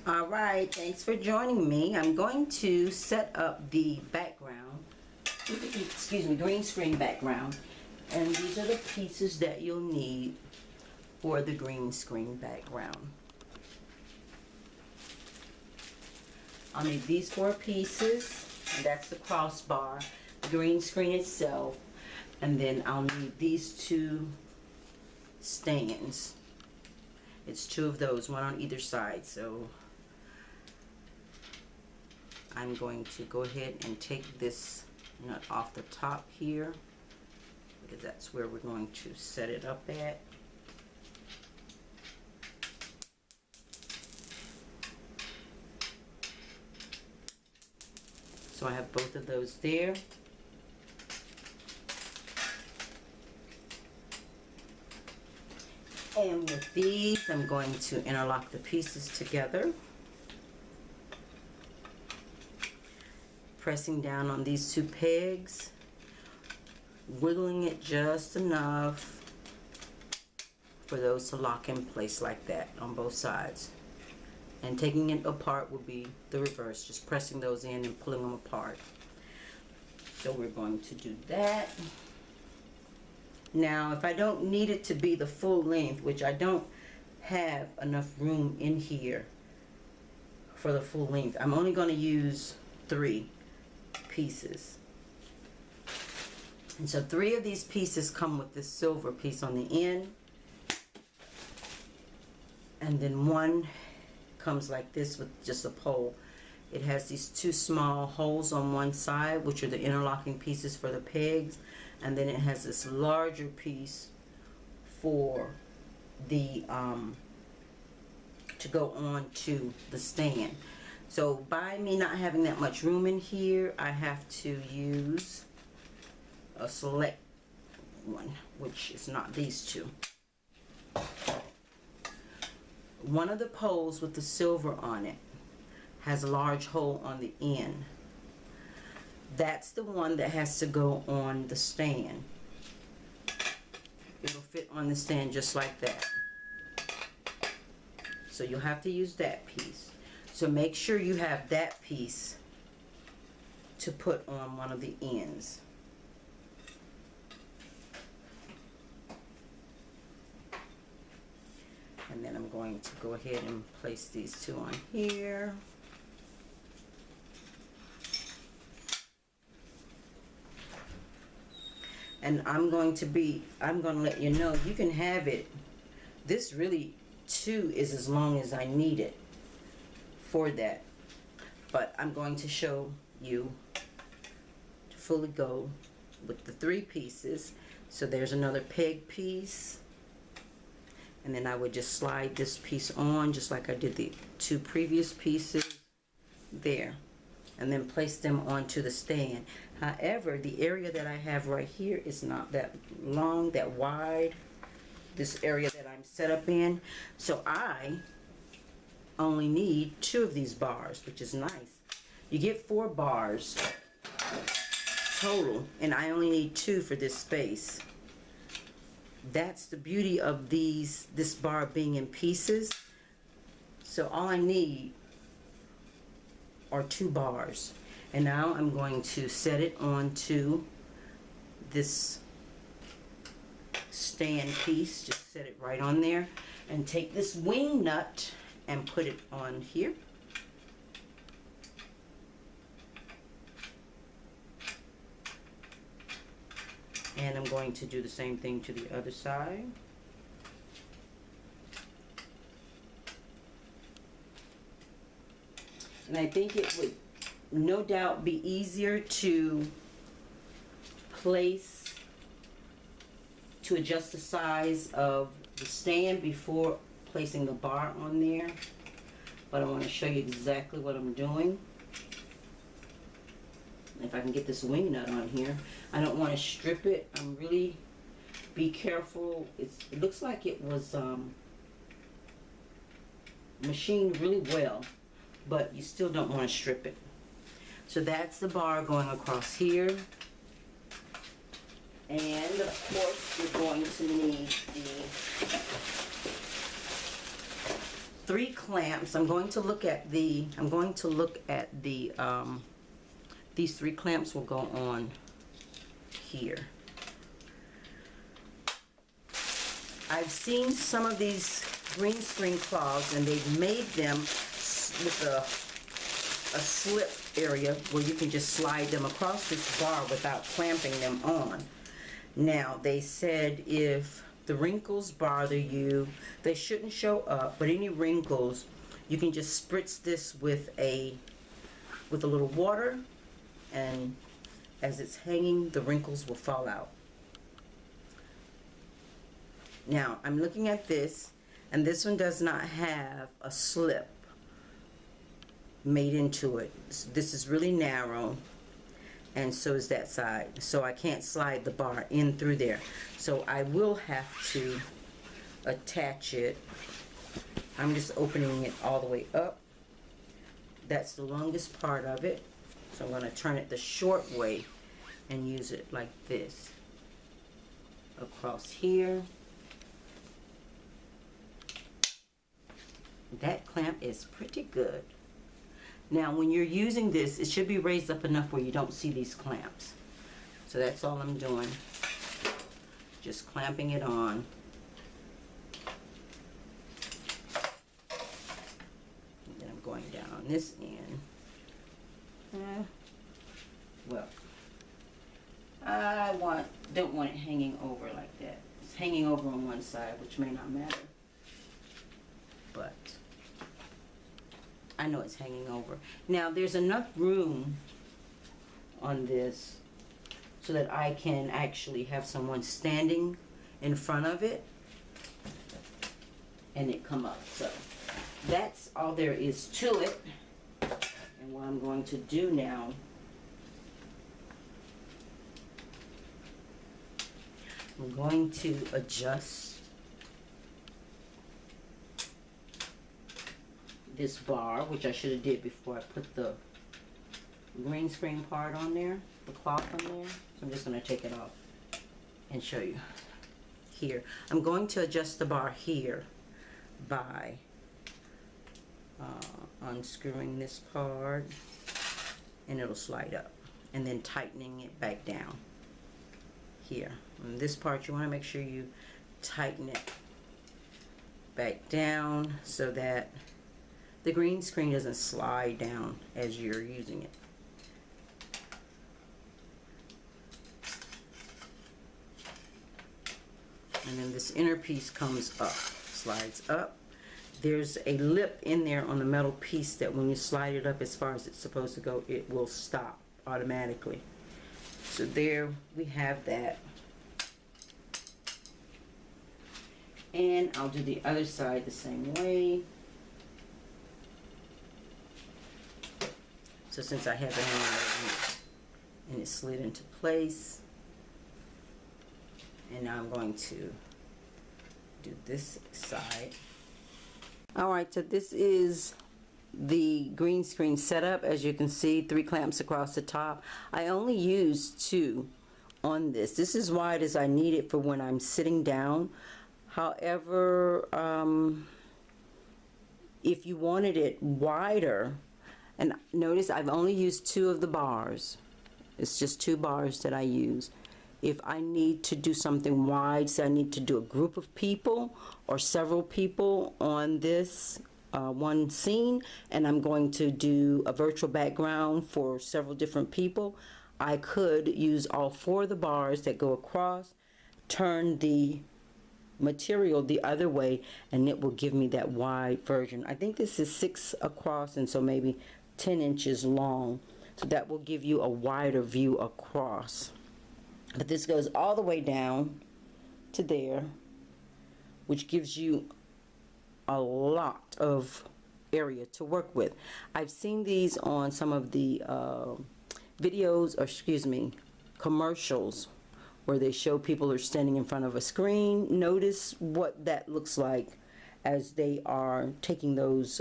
All right, thanks for joining me. I'm going to set up the background, excuse me, green screen background. And these are the pieces that you'll need for the green screen background. I'll need these 4 pieces, and that's the crossbar, the green screen itself, and then I'll need these 2 stands. It's 2 of those, one on either side. So I'm going to go ahead and take this nut off the top here, because that's where we're going to set it up at. So I have both of those there. And with these, I'm going to interlock the pieces together, pressing down on these 2 pegs, wiggling it just enough for those to lock in place like that on both sides. And taking it apart will be the reverse, just pressing those in and pulling them apart. So we're going to do that. Now, if I don't need it to be the full length, which I don't have enough room in here for the full length, I'm only going to use 3 pieces. And so 3 of these pieces come with this silver piece on the end. And then 1 comes like this with just a pole. It has these 2 small holes on one side, which are the interlocking pieces for the pegs, and then it has this larger piece for the to go on to the stand. So by me not having that much room in here, I have to use a select one, which is not these 2. One of the poles with the silver on it has a large hole on the end. That's the one that has to go on the stand. It'll fit on the stand just like that. So you'll have to use that piece. So make sure you have that piece to put on one of the ends. And then I'm going to go ahead and place these 2 on here. And I'm going to let you know, you can have it. This really 2 is as long as I need it for that. But I'm going to show you to fully go with the 3 pieces. So there's another peg piece. And then I would just slide this piece on just like I did the 2 previous pieces there, and then place them onto the stand. However, the area that I have right here is not that long, that wide, this area that I'm set up in. So I only need 2 of these bars, which is nice. You get 4 bars total, and I only need 2 for this space. That's the beauty of this bar being in pieces. So all I need are 2 bars. And now I'm going to set it onto this stand piece. Just set it right on there. And take this wing nut and put it on here. And I'm going to do the same thing to the other side. And I think it would no doubt be easier to place, to adjust the size of the stand before placing the bar on there. But I want to show you exactly what I'm doing. If I can get this wing nut on here. I don't want to strip it. I'm really be careful. It looks like it was machined really well, but you still don't want to strip it. So that's the bar going across here. And of course you're going to need the 3 clamps. I'm going to look at the these 3 clamps will go on here. I've seen some of these green screen cloths, and they've made them with a slip area where you can just slide them across this bar without clamping them on. Now, they said if the wrinkles bother you, they shouldn't show up, but any wrinkles, you can just spritz this with a little water, and as it's hanging, the wrinkles will fall out. Now, I'm looking at this, and this one does not have a slip made into it. This is really narrow, and so is that side. So I can't slide the bar in through there. So I will have to attach it. I'm just opening it all the way up. That's the longest part of it. So I'm going to turn it the short way and use it like this. Across here. That clamp is pretty good. Now, when you're using this, it should be raised up enough where you don't see these clamps. So that's all I'm doing. Just clamping it on. And then I'm going down on this end. Well, I don't want it hanging over like that. It's hanging over on one side, which may not matter. But I know it's hanging over. Now, there's enough room on this so that I can actually have someone standing in front of it and it come up. So that's all there is to it. And what I'm going to do now, I'm going to adjust this bar, which I should have did before I put the green screen part on there, the cloth on there. So I'm just going to take it off and show you. Here, I'm going to adjust the bar here by unscrewing this part, and it'll slide up, and then tightening it back down here. And this part, you want to make sure you tighten it back down so that the green screen doesn't slide down as you're using it. And then this inner piece comes up, slides up. There's a lip in there on the metal piece that when you slide it up as far as it's supposed to go, it will stop automatically. So there we have that. And I'll do the other side the same way. So since I have it on and it slid into place, and now I'm going to do this side. Alright, so this is the green screen setup. As you can see, 3 clamps across the top. I only used 2 on this. This is wide as I need it for when I'm sitting down. However, if you wanted it wider, and notice I've only used 2 of the bars. It's just 2 bars that I use. If I need to do something wide, so I need to do a group of people or several people on this one scene, and I'm going to do a virtual background for several different people, I could use all 4 of the bars that go across, turn the material the other way, and it will give me that wide version. I think this is 6 across, and so maybe 10 inches long. So that will give you a wider view across. But this goes all the way down to there, which gives you a lot of area to work with. I've seen these on some of the videos, or excuse me, commercials, where they show people are standing in front of a screen. Notice what that looks like as they are taking those,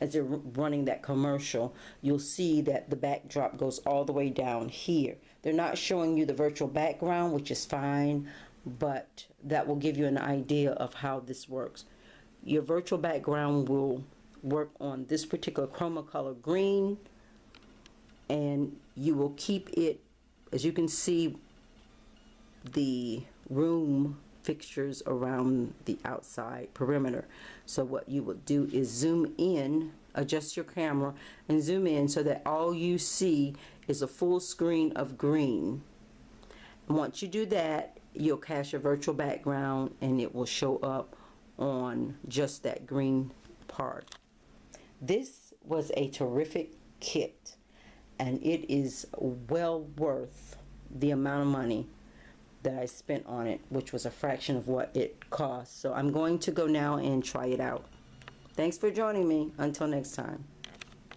as they're running that commercial. You'll see that the backdrop goes all the way down here. They're not showing you the virtual background, which is fine, but that will give you an idea of how this works. your virtual background will work on this particular chroma color green, and you will keep it, as you can see, the room fixtures around the outside perimeter. So what you will do is zoom in, adjust your camera and zoom in so that all you see is a full screen of green. And once you do that, you'll cast your virtual background and it will show up on just that green part. This was a terrific kit, and it is well worth the amount of money that I spent on it, which was a fraction of what it cost. So I'm going to go now and try it out. Thanks for joining me. Until next time.